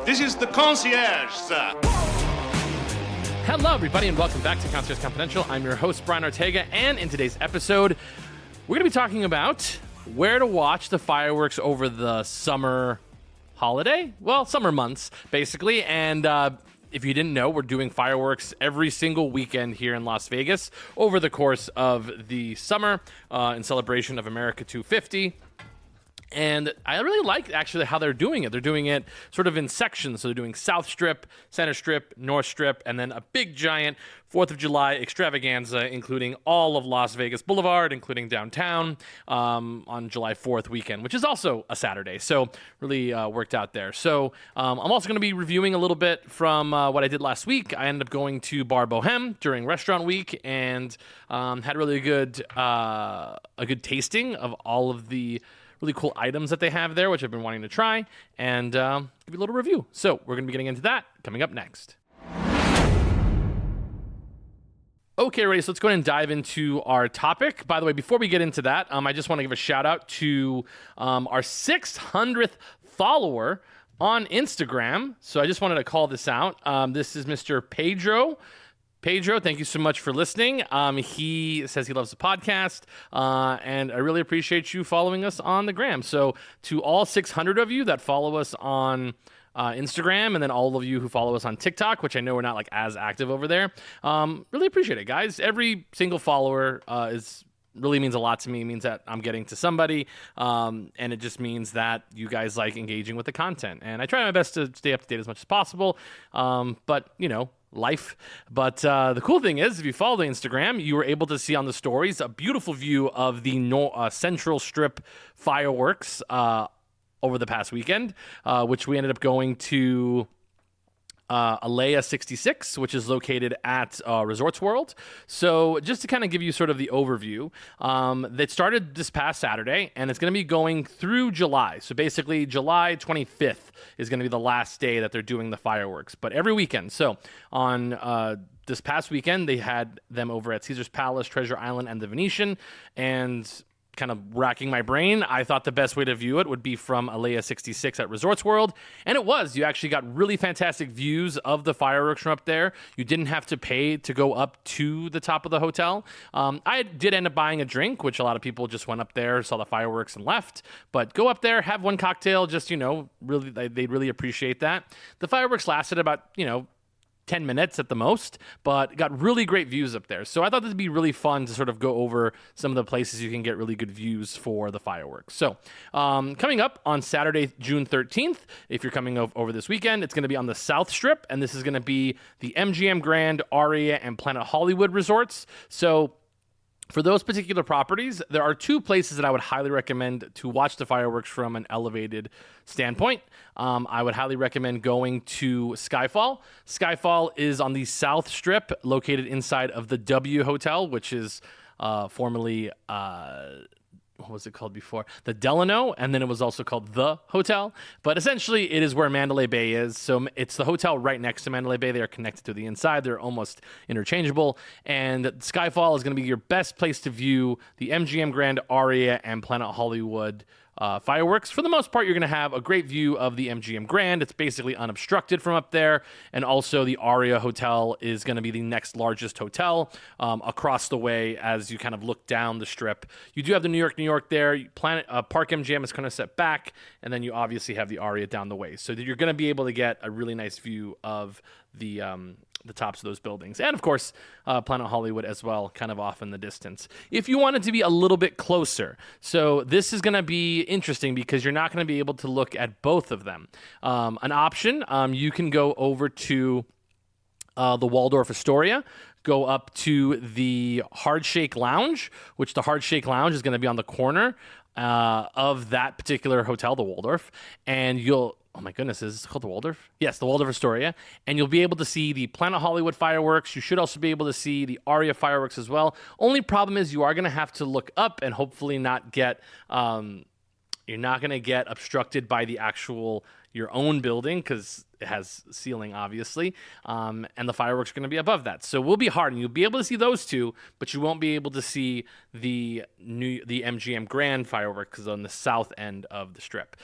This is the concierge, sir. Hello, everybody, and welcome back to Concierge Confidential. I'm your host, Brian Ortega, and in today's episode, we're going to be talking about where to watch the fireworks over the summer holiday. Well, summer months, basically, and if you didn't know, we're doing fireworks every single weekend here in Las Vegas over the course of the summer in celebration of America 250. And I really like, actually, how they're doing it. They're doing it sort of in sections. So they're doing South Strip, Center Strip, North Strip, and then a big, giant 4th of July extravaganza, including all of Las Vegas Boulevard, including downtown, on July 4th weekend, which is also a Saturday. So really worked out there. So I'm also going to be reviewing a little bit from what I did last week. I ended up going to Bar Boheme during Restaurant Week and had really a good tasting of all of the really cool items that they have there, which I've been wanting to try, and give you a little review. So we're going to be getting into that coming up next. Okay, ready, so let's go ahead and dive into our topic. By the way, before we get into that, I just want to give a shout out to our 600th follower on Instagram. So I just wanted to call this out. This is Mr. Pedro. Pedro, thank you so much for listening. He says he loves the podcast, and I really appreciate you following us on the gram. So to all 600 of you that follow us on Instagram, and then all of you who follow us on TikTok, which I know we're not like as active over there, really appreciate it, guys. Every single follower really means a lot to me. It means that I'm getting to somebody, and it just means that you guys like engaging with the content. And I try my best to stay up to date as much as possible, but, you know, life. But the cool thing is, if you follow the Instagram, you were able to see on the stories a beautiful view of the Central Strip fireworks over the past weekend, which we ended up going to Alea 66, which is located at Resorts World. So just to kind of give you sort of the overview, that started this past Saturday, and it's going to be going through July. So basically, July 25th is going to be the last day that they're doing the fireworks, but every weekend. So on this past weekend, they had them over at Caesar's Palace, Treasure Island, and the Venetian, and kind of racking my brain, I thought the best way to view it would be from Alea 66 at Resorts World, and it was. You actually got really fantastic views of the fireworks from up there. You didn't have to pay to go up to the top of the hotel. I did end up buying a drink, which a lot of people just went up there, saw the fireworks, and left. But go up there, have one cocktail, just, you know, really, they'd really appreciate that. The fireworks lasted about, 10 minutes at the most, but got really great views up there. So I thought this would be really fun to sort of go over some of the places you can get really good views for the fireworks. So coming up on Saturday, June 13th, if you're coming over this weekend, it's going to be on the South Strip, and this is going to be the MGM Grand, Aria, and Planet Hollywood resorts. So for those particular properties, there are two places that I would highly recommend to watch the fireworks from an elevated standpoint. I would highly recommend going to Skyfall. Skyfall is on the South Strip, located inside of the W Hotel, which is formerly what was it called before? The Delano, and then it was also called The Hotel. But essentially, it is where Mandalay Bay is. So it's the hotel right next to Mandalay Bay. They are connected to the inside. They're almost interchangeable. And Skyfall is going to be your best place to view the MGM Grand, Aria, and Planet Hollywood fireworks. For the most part, you're going to have a great view of the MGM Grand. It's basically unobstructed from up there. And also the Aria Hotel is going to be the next largest hotel across the way as you kind of look down the strip. You do have the New York there. Park MGM is kind of set back. And then you obviously have the Aria down the way. So that you're going to be able to get a really nice view of the tops of those buildings. And of course, Planet Hollywood as well, kind of off in the distance. If you wanted to be a little bit closer, so this is going to be interesting because you're not going to be able to look at both of them. An option, you can go over to the Waldorf Astoria, go up to the Hard Shake Lounge, which the Hard Shake Lounge is going to be on the corner of that particular hotel, the Waldorf, and oh my goodness, is this called the Waldorf? Yes, the Waldorf Astoria. And you'll be able to see the Planet Hollywood fireworks. You should also be able to see the Aria fireworks as well. Only problem is you are going to have to look up and hopefully not get, you're not going to get obstructed by your own building because it has ceiling, obviously. And the fireworks are going to be above that. So it will be hard. And you'll be able to see those two, but you won't be able to see the MGM Grand fireworks because on the south end of the strip.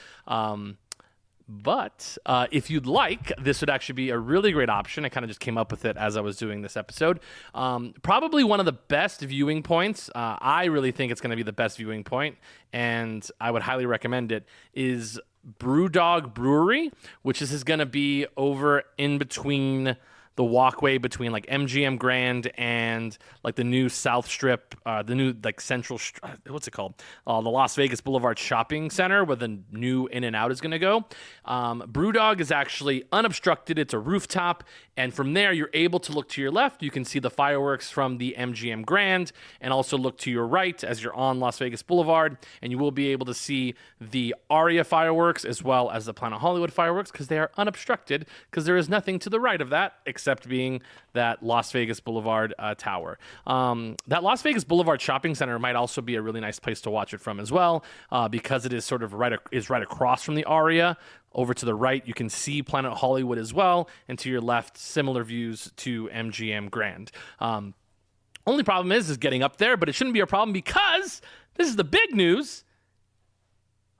But if you'd like, this would actually be a really great option. I kind of just came up with it as I was doing this episode. Probably one of the best viewing points. I really think it's going to be the best viewing point, and I would highly recommend it, is Brewdog Brewery, which is going to be over in between the walkway between like MGM Grand and like the new South Strip, the new like Central, what's it called? The Las Vegas Boulevard Shopping Center, where the new In-N-Out is going to go. Brewdog is actually unobstructed. It's a rooftop. And from there, you're able to look to your left. You can see the fireworks from the MGM Grand, and also look to your right as you're on Las Vegas Boulevard. And you will be able to see the Aria fireworks as well as the Planet Hollywood fireworks, because they are unobstructed, because there is nothing to the right of that except being that Las Vegas Boulevard tower. That Las Vegas Boulevard Shopping Center might also be a really nice place to watch it from as well, because it is sort of right across from the Aria. Over to the right, you can see Planet Hollywood as well, and to your left, similar views to MGM Grand. Only problem is getting up there, but it shouldn't be a problem, because this is the big news.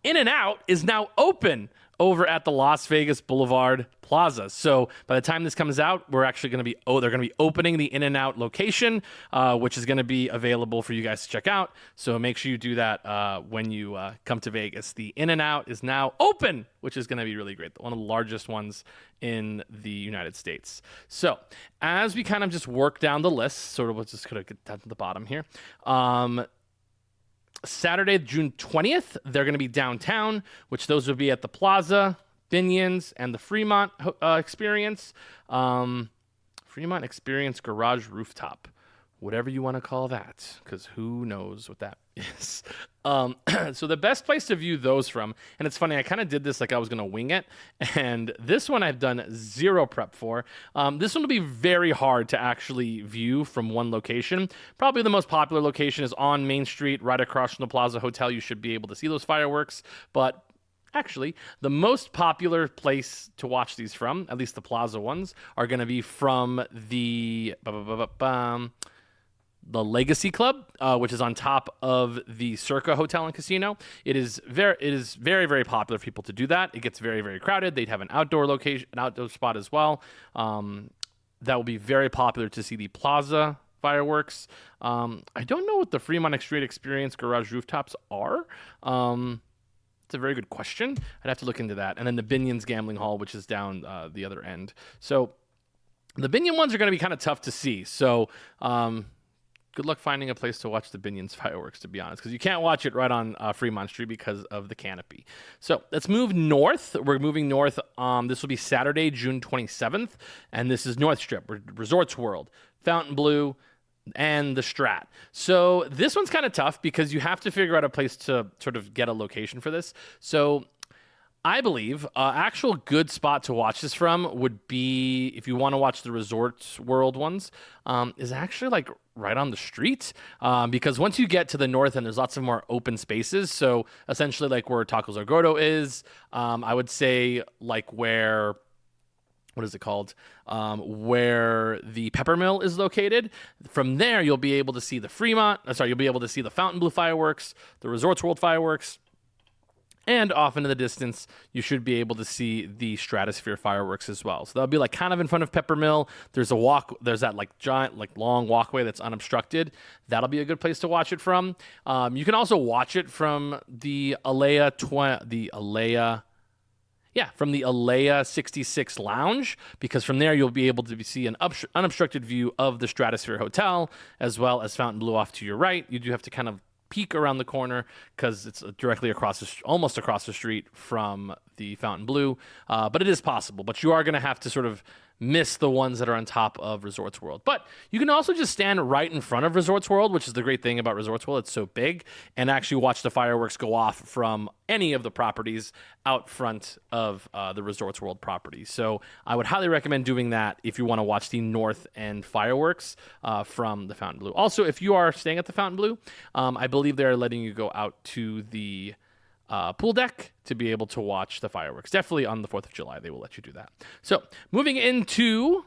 In-N-Out is now open over at the Las Vegas Boulevard Plaza. So by the time this comes out, we're actually going to be, they're going to be opening the In-N-Out location, which is going to be available for you guys to check out. So make sure you do that when you come to Vegas. The In-N-Out is now open, which is going to be really great. One of the largest ones in the United States. So as we kind of just work down the list, sort of let's just kind of get down to the bottom here. Saturday, June 20th, they're going to be downtown, which those would be at the Plaza, Binions, and the Fremont Experience. Fremont Experience Garage Rooftop. Whatever you want to call that, because who knows what that is. So the best place to view those from, and it's funny, I kind of did this like I was going to wing it, and this one I've done zero prep for. This one will be very hard to actually view from one location. Probably the most popular location is on Main Street, right across from the Plaza Hotel. You should be able to see those fireworks, but actually, the most popular place to watch these from, at least the Plaza ones, are going to be from the Legacy Club, which is on top of the Circa Hotel and Casino. It is very, very popular for people to do that. It gets very, very crowded. They'd have an outdoor location, an outdoor spot as well. That will be very popular to see the Plaza fireworks. I don't know what the Fremont Street Experience Garage Rooftops are. It's a very good question. I'd have to look into that. And then the Binions Gambling Hall, which is down the other end. So the Binion ones are going to be kind of tough to see. So good luck finding a place to watch the Binions fireworks, to be honest, because you can't watch it right on Fremont Street because of the canopy. So let's move north. We're moving north. This will be Saturday, June 27th, and this is North Strip, Resorts World, Fontainebleau, and the Strat. So this one's kind of tough because you have to figure out a place to sort of get a location for this. So I believe actual good spot to watch this from would be, if you want to watch the Resorts World ones, is actually like right on the street, because once you get to the north end, there's lots of more open spaces. So essentially like where Tacos El Gordo is, I would say like where, what is it called? Where the Pepper Mill is located. From there, you'll be able to see the you'll be able to see the Fontainebleau fireworks, the Resorts World fireworks, and off into the distance, you should be able to see the Stratosphere fireworks as well. So that'll be like kind of in front of Pepper Mill. There's that like giant, like long walkway that's unobstructed. That'll be a good place to watch it from. You can also watch it from the from the Alea 66 Lounge, because from there you'll be able to see an unobstructed view of the Stratosphere Hotel, as well as Fontainebleau off to your right. You do have to kind of peek around the corner because it's directly almost across the street from the Fontainebleau, but it is possible. But you are going to have to sort of miss the ones that are on top of Resorts World. But you can also just stand right in front of Resorts World, which is the great thing about Resorts World. It's so big, and actually watch the fireworks go off from any of the properties out front of the Resorts World property. So I would highly recommend doing that if you want to watch the North End fireworks from the Fontainebleau. Also, if you are staying at the Fontainebleau, I believe they're letting you go out to the pool deck to be able to watch the fireworks. Definitely on the 4th of July, they will let you do that. So moving into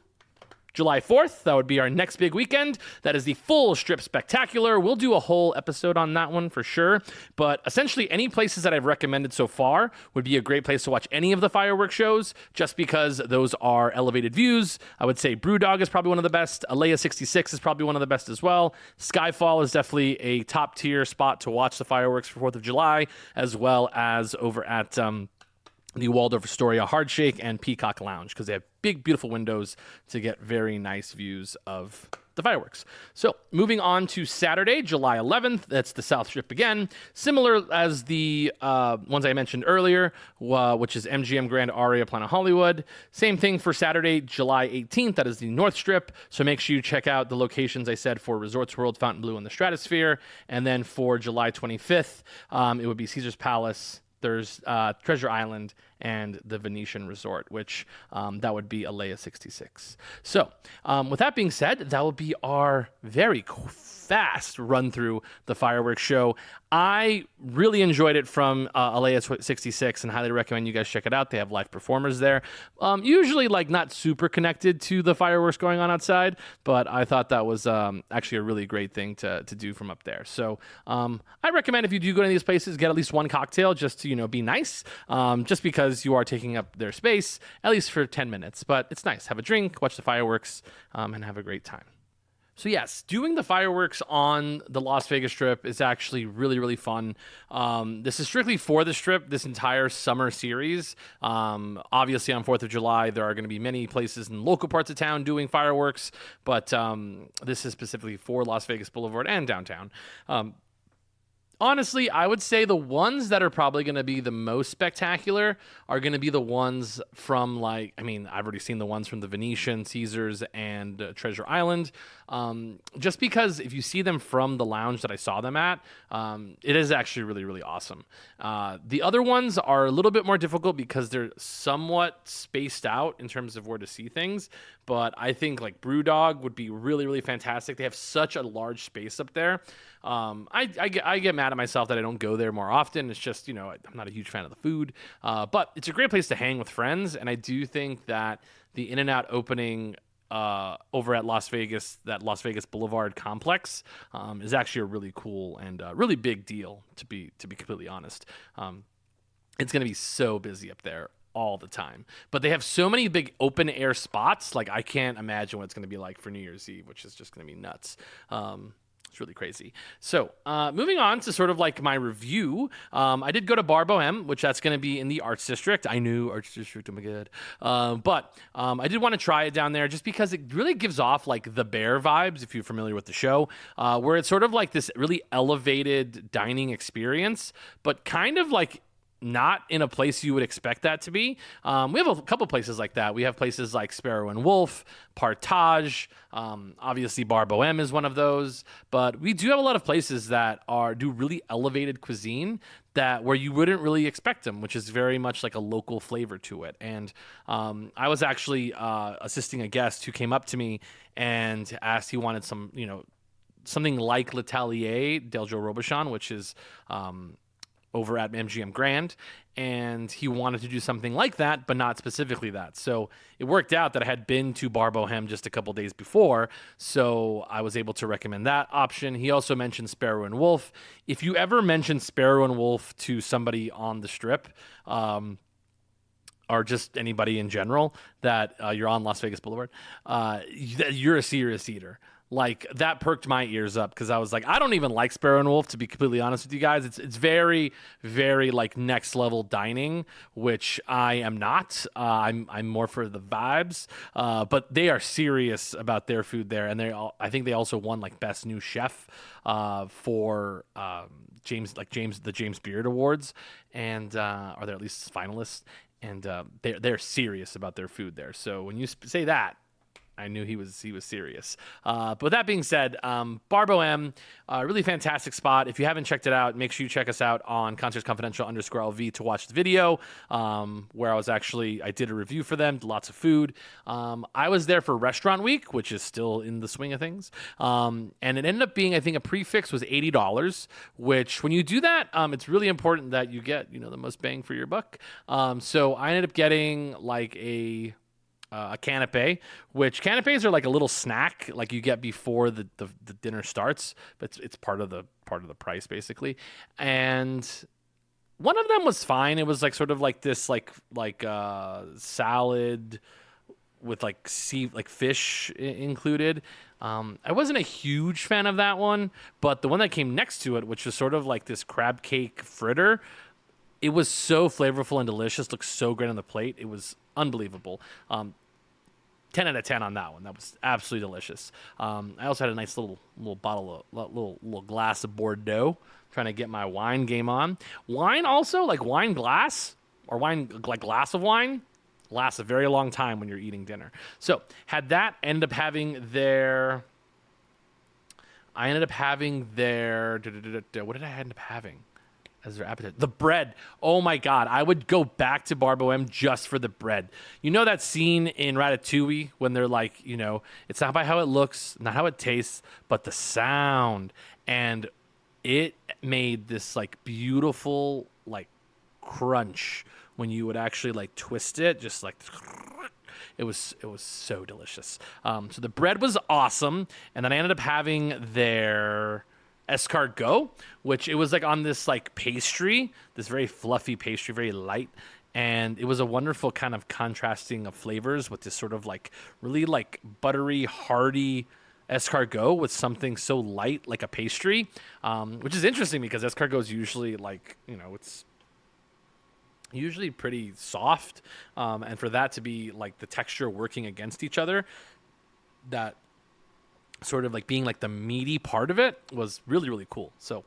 July 4th, that would be our next big weekend. That is the full Strip Spectacular. We'll do a whole episode on that one for sure. But essentially, any places that I've recommended so far would be a great place to watch any of the fireworks shows, just because those are elevated views. I would say Brewdog is probably one of the best. Alea 66 is probably one of the best as well. Skyfall is definitely a top tier spot to watch the fireworks for 4th of July, as well as over at the Waldorf Astoria Hardshake and Peacock Lounge, because they have big, beautiful windows to get very nice views of the fireworks. So moving on to Saturday, July 11th, that's the South Strip again, similar as the ones I mentioned earlier, which is MGM Grand Aria Planet Hollywood. Same thing for Saturday, July 18th, that is the North Strip. So make sure you check out the locations I said for Resorts World, Fontainebleau, and the Stratosphere. And then for July 25th, it would be Caesar's Palace. There's Treasure Island and the Venetian Resort, which that would be Alea 66. So with that being said, that will be our very fast run through the fireworks show. I really enjoyed it from Alea 66 and highly recommend you guys check it out. They have live performers there. Usually like not super connected to the fireworks going on outside, but I thought that was actually a really great thing to do from up there. So I recommend if you do go to these places, get at least one cocktail just to, be nice, just because you are taking up their space, at least for 10 minutes. But it's nice. Have a drink, watch the fireworks, and have a great time. So yes, doing the fireworks on the Las Vegas Strip is actually really, really fun. This is strictly for the Strip, this entire summer series. Obviously on 4th of July, there are going to be many places in local parts of town doing fireworks, but this is specifically for Las Vegas Boulevard and downtown. Honestly, I would say the ones that are probably going to be the most spectacular are going to be the ones from I've already seen the ones from the Venetian, Caesars, and Treasure Island. Just because if you see them from the lounge that I saw them at, it is actually really, really awesome. The other ones are a little bit more difficult because they're somewhat spaced out in terms of where to see things. But I think like Brewdog would be really, really fantastic. They have such a large space up there. I get mad at myself that I don't go there more often. It's just, I'm not a huge fan of the food. But it's a great place to hang with friends. And I do think that the In-N-Out opening over at Las Vegas, that Las Vegas Boulevard complex, is actually a really cool and really big deal, to be completely honest. It's going to be so busy up there all the time, but they have so many big open air spots. Like I can't imagine what it's going to be like for New Year's Eve, which is just going to be nuts. It's really crazy. So moving on to sort of like my review, I did go to Bar Boheme, which that's going to be in the Arts District. I knew Arts District, oh my god. But I did want to try it down there just because it really gives off like the Bear vibes, if you're familiar with the show, where it's sort of like this really elevated dining experience, but kind of like not in a place you would expect that to be. We have a couple places like that. We have places like Sparrow and Wolf, Partage, obviously Bar Boheme is one of those, but we do have a lot of places that do really elevated cuisine where you wouldn't really expect them, which is very much like a local flavor to it. And I was actually assisting a guest who came up to me and asked he wanted some, something like L'Atelier Del Joe Robuchon, which is over at MGM Grand, and he wanted to do something like that, but not specifically that. So it worked out that I had been to Bar Boheme just a couple days before, so I was able to recommend that option. He also mentioned Sparrow and Wolf. If you ever mention Sparrow and Wolf to somebody on the Strip, or just anybody in general, that you're on Las Vegas Boulevard, you're a serious eater. Like, that perked my ears up because I was like, I don't even like Sparrow and Wolf, to be completely honest with you guys. It's very, very like next level dining, which I am not. I'm more for the vibes, but they are serious about their food there, and I think they also won like best new chef for the James Beard Awards, and are they at least finalists? And they're serious about their food there. So when you say that, I knew he was serious. But with that being said, Bar Boheme, really fantastic spot. If you haven't checked it out, make sure you check us out on ConcertsConfidential_LV to watch the video, where I did a review for them, lots of food. I was there for Restaurant Week, which is still in the swing of things. And it ended up being, I think a prefix was $80, which when you do that, it's really important that you get, the most bang for your buck. So I ended up getting like a a canapé, which canapés are like a little snack like you get before the dinner starts, but it's part of the price basically. And one of them was fine. It was like sort of like this salad with like fish included. I wasn't a huge fan of that one, but the one that came next to it, which was sort of like this crab cake fritter, it was so flavorful and delicious. Looked so great on the plate. It was unbelievable. 10 out of 10 on that one. That was absolutely delicious. I also had a nice little bottle of little glass of Bordeaux, trying to get my wine game on. Wine also, like wine glass or wine like glass of wine, lasts a very long time when you're eating dinner. So had that. I ended up having their. What did I end up having as their appetite? The bread. Oh my God. I would go back to Bar Boheme just for the bread. You know that scene in Ratatouille when they're like, it's not by how it looks, not how it tastes, but the sound. And it made this like beautiful like crunch when you would actually like twist it, just like it was so delicious. So the bread was awesome, and then I ended up having their escargot, which it was like on this like pastry, this very fluffy pastry, very light, and it was a wonderful kind of contrasting of flavors with this sort of like really like buttery, hearty escargot with something so light like a pastry, which is interesting because escargot is usually like it's usually pretty soft, and for that to be like the texture working against each other, that sort of like being like the meaty part of it was really, really cool. So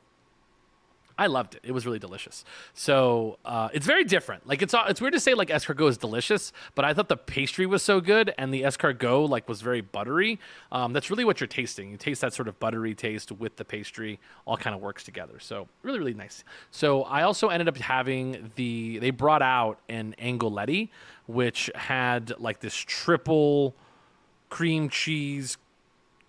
I loved it. It was really delicious. So it's very different. Like it's weird to say like escargot is delicious, but I thought the pastry was so good and the escargot like was very buttery. That's really what you're tasting. You taste that sort of buttery taste with the pastry, all kind of works together. So really, really nice. So I also ended up having they brought out an angoletti, which had like this triple cream cheese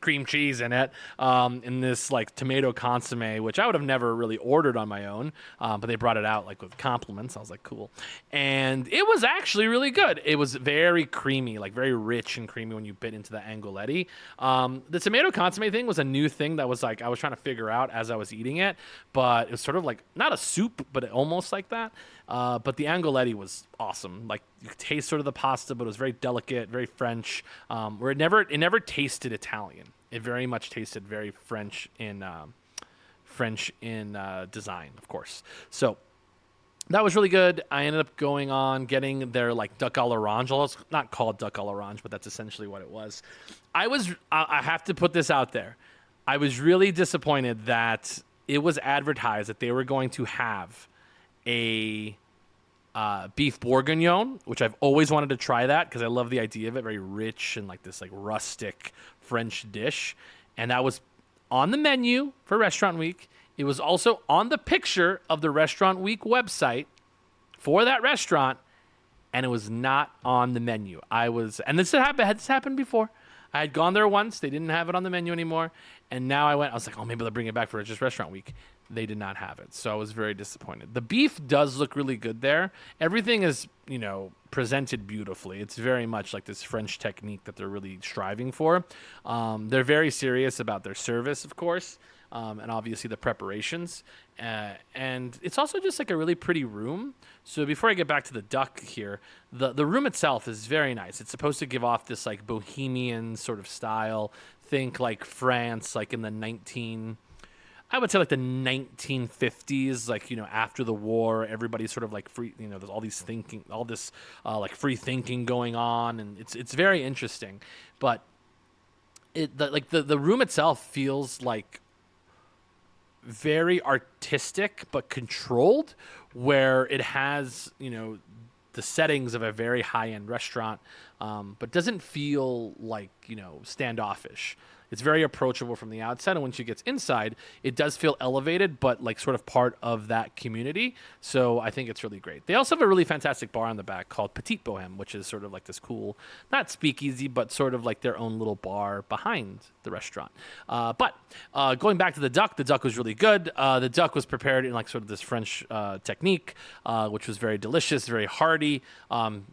in it, in this like tomato consomme, which I would have never really ordered on my own, but they brought it out like with compliments. I was like, cool. And it was actually really good. It was very creamy, like very rich and creamy when you bit into the angoletti. The tomato consomme thing was a new thing that was like I was trying to figure out as I was eating it, but it was sort of like not a soup, but almost like that. But the angoletti was awesome. Like you could taste sort of the pasta, but it was very delicate, very French. Where it never tasted Italian. It very much tasted very French in design, of course. So that was really good. I ended up going on getting their like duck à l'orange. Well, it's not called duck à l'orange, but that's essentially what it was. I have to put this out there. I was really disappointed that it was advertised that they were going to have a beef bourguignon, which I've always wanted to try that because I love the idea of it, very rich and like this like rustic French dish. And that was on the menu for Restaurant Week. It was also on the picture of the Restaurant Week website for that restaurant, and it was not on the menu. And this had happened before. I had gone there once. They didn't have it on the menu anymore. And now I was like, oh, maybe they'll bring it back for just Restaurant Week. They did not have it. So I was very disappointed. The beef does look really good there. Everything is, presented beautifully. It's very much like this French technique that they're really striving for. They're very serious about their service, of course, and obviously the preparations. And it's also just like a really pretty room. So before I get back to the duck here, the room itself is very nice. It's supposed to give off this like bohemian sort of style. Think like France, like in the 1950s, like, after the war, everybody's sort of like free, there's all this like free thinking going on. And it's very interesting, but the room itself feels like very artistic, but controlled, where it has, the settings of a very high-end restaurant, but doesn't feel like, standoffish. It's very approachable from the outside, and once you get inside, it does feel elevated, but like sort of part of that community. So I think it's really great. They also have a really fantastic bar on the back called Bar Boheme, which is sort of like this cool, not speakeasy, but sort of like their own little bar behind the restaurant. But going back to the duck was really good. The duck was prepared in like sort of this French technique, which was very delicious, very hearty,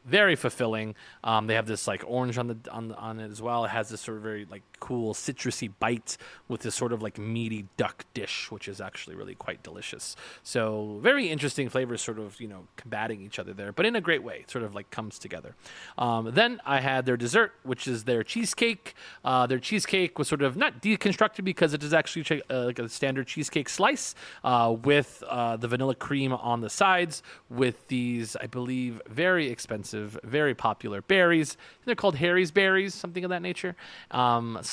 very fulfilling. They have this like orange on it as well. It has this sort of very like cool citrusy bite with this sort of like meaty duck dish, which is actually really quite delicious. So very interesting flavors, sort of combating each other there, but in a great way. It sort of like comes together. Then I had their dessert, which is their cheesecake. Their cheesecake was sort of not deconstructed because it is actually like a standard cheesecake slice with the vanilla cream on the sides with these, I believe, very expensive, very popular berries. They're called Harry's berries, something of that nature.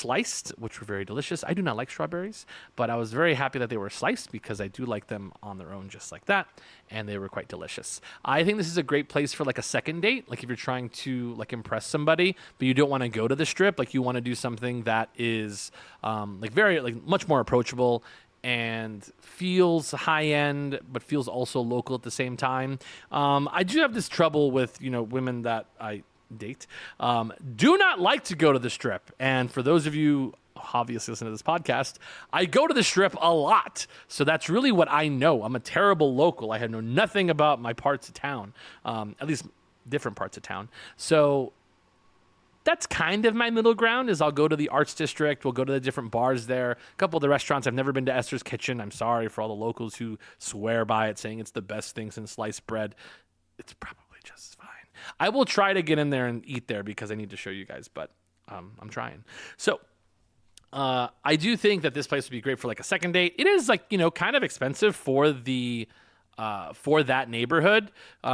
Sliced, which were very delicious. I do not like strawberries, but I was very happy that they were sliced because I do like them on their own just like that, and they were quite delicious. I think this is a great place for like a second date, like if you're trying to like impress somebody, but you don't want to go to the strip, like you want to do something that is like very like much more approachable and feels high end, but feels also local at the same time. I do have this trouble with women that I date do not like to go to the strip, and for those of you obviously listen to this podcast, I go to the strip a lot, so that's really what I know. I'm a terrible local. I know nothing about my parts of town, at least different parts of town. So that's kind of my middle ground. Is I'll go to the Arts District. We'll go to the different bars there. A couple of the restaurants. I've never been to Esther's Kitchen. I'm sorry for all the locals who swear by it, saying it's the best thing since sliced bread. It's probably just fine. I will try to get in there and eat there because I need to show you guys, but I'm trying. So I do think that this place would be great for like a second date. It is like, kind of expensive for that neighborhood,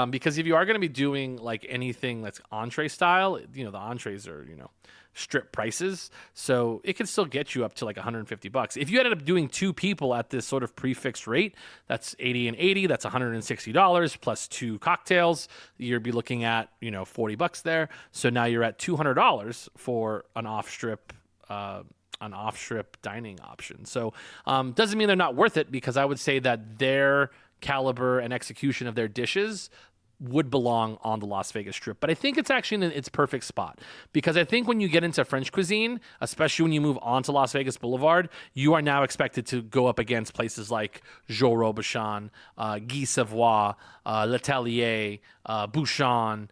because if you are going to be doing like anything that's entree style, the entrees are, strip prices. So it can still get you up to like $150. If you ended up doing two people at this sort of prefixed rate, that's 80 and 80, that's $160 plus two cocktails. You'd be looking at, $40 there. So now you're at $200 for an off-strip dining option. So doesn't mean they're not worth it, because I would say that their caliber and execution of their dishes would belong on the Las Vegas Strip. But I think it's actually in its perfect spot, because I think when you get into French cuisine, especially when you move on to Las Vegas Boulevard, you are now expected to go up against places like Joe Robuchon, Guy Savoy, L'Atelier, Bouchon,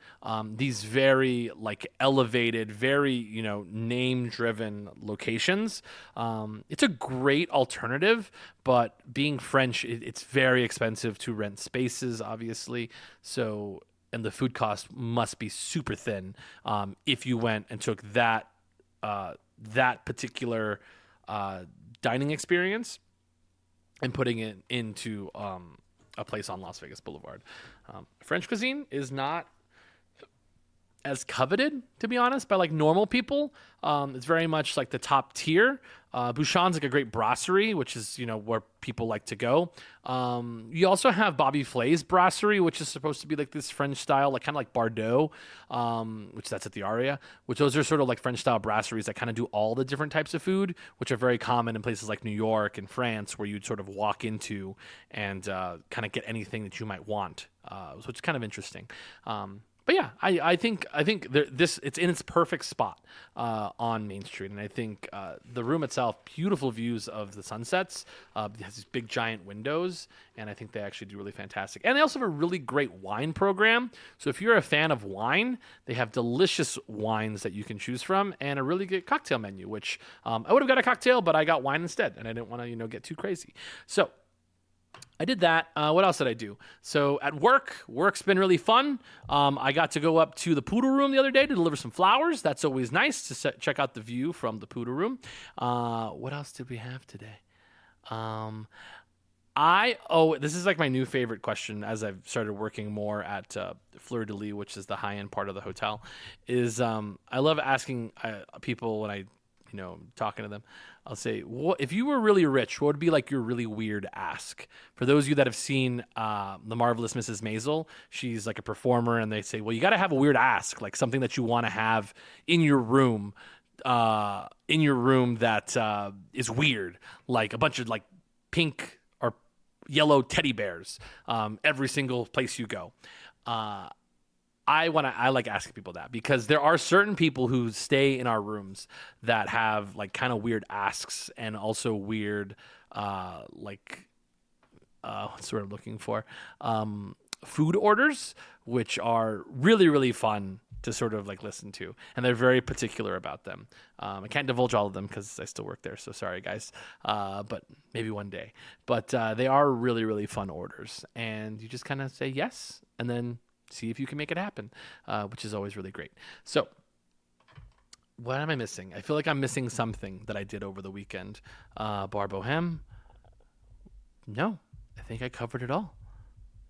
these very like elevated, very, name-driven locations. It's a great alternative, but being French, it's very expensive to rent spaces, obviously. So, and the food cost must be super thin if you went and took that particular dining experience and putting it into a place on Las Vegas Boulevard. French cuisine is not as coveted, to be honest, by like normal people. It's very much like the top tier. Bouchon's like a great brasserie, which is, where people like to go. You also have Bobby Flay's brasserie, which is supposed to be like this French style, like kind of like Bordeaux, which that's at the Aria, which those are sort of like French style brasseries that kind of do all the different types of food, which are very common in places like New York and France, where you'd sort of walk into and kind of get anything that you might want, which is kind of interesting. But yeah, I think it's in its perfect spot on Main Street, and I think the room itself, beautiful views of the sunsets. It has these big giant windows, and I think they actually do really fantastic. And they also have a really great wine program. So if you're a fan of wine, they have delicious wines that you can choose from, and a really good cocktail menu. Which I would have got a cocktail, but I got wine instead, and I didn't want to get too crazy. So I did that. What else did I do? So at work's been really fun. I got to go up to the Poodle Room the other day to deliver some flowers. That's always nice to check out the view from the Poodle Room. What else did we have today? This is like my new favorite question as I've started working more at Fleur de Lis, which is the high-end part of the hotel. I love asking people when I talking to them. I'll say, if you were really rich, what would be like your really weird ask? For those of you that have seen The Marvelous Mrs. Maisel, she's like a performer, and they say, well, you got to have a weird ask, like something that you want to have in your room in your room that is weird, like a bunch of like pink or yellow teddy bears every single place you go. I like asking people that because there are certain people who stay in our rooms that have like kind of weird asks and also weird what's the word I'm looking for? Food orders, which are really, really fun to sort of like listen to. And they're very particular about them. I can't divulge all of them because I still work there. So sorry, guys. But maybe one day. But they are really, really fun orders. And you just kind of say yes and then see if you can make it happen, which is always really great. So what am I missing? I feel like I'm missing something that I did over the weekend. Bar Boheme? No, I think I covered it all.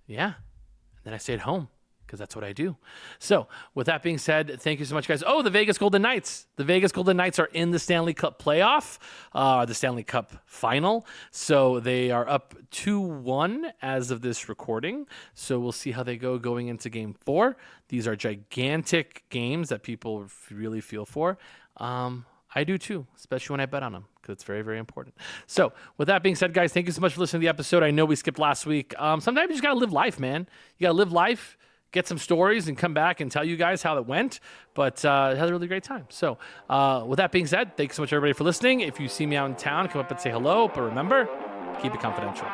Yeah. And then I stayed home because that's what I do. So with that being said, thank you so much, guys. Oh, the Vegas Golden Knights. The Vegas Golden Knights are in the Stanley Cup playoff, the Stanley Cup final. So they are up 2-1 as of this recording. So we'll see how they go going into game 4. These are gigantic games that people really feel for. I do too, especially when I bet on them because it's very, very important. So with that being said, guys, thank you so much for listening to the episode. I know we skipped last week. Sometimes you just got to live life, man. You got to live life, get some stories, and come back and tell you guys how it went. But I had a really great time. So with that being said, thanks so much, everybody, for listening. If you see me out in town, come up and say hello. But remember, keep it confidential.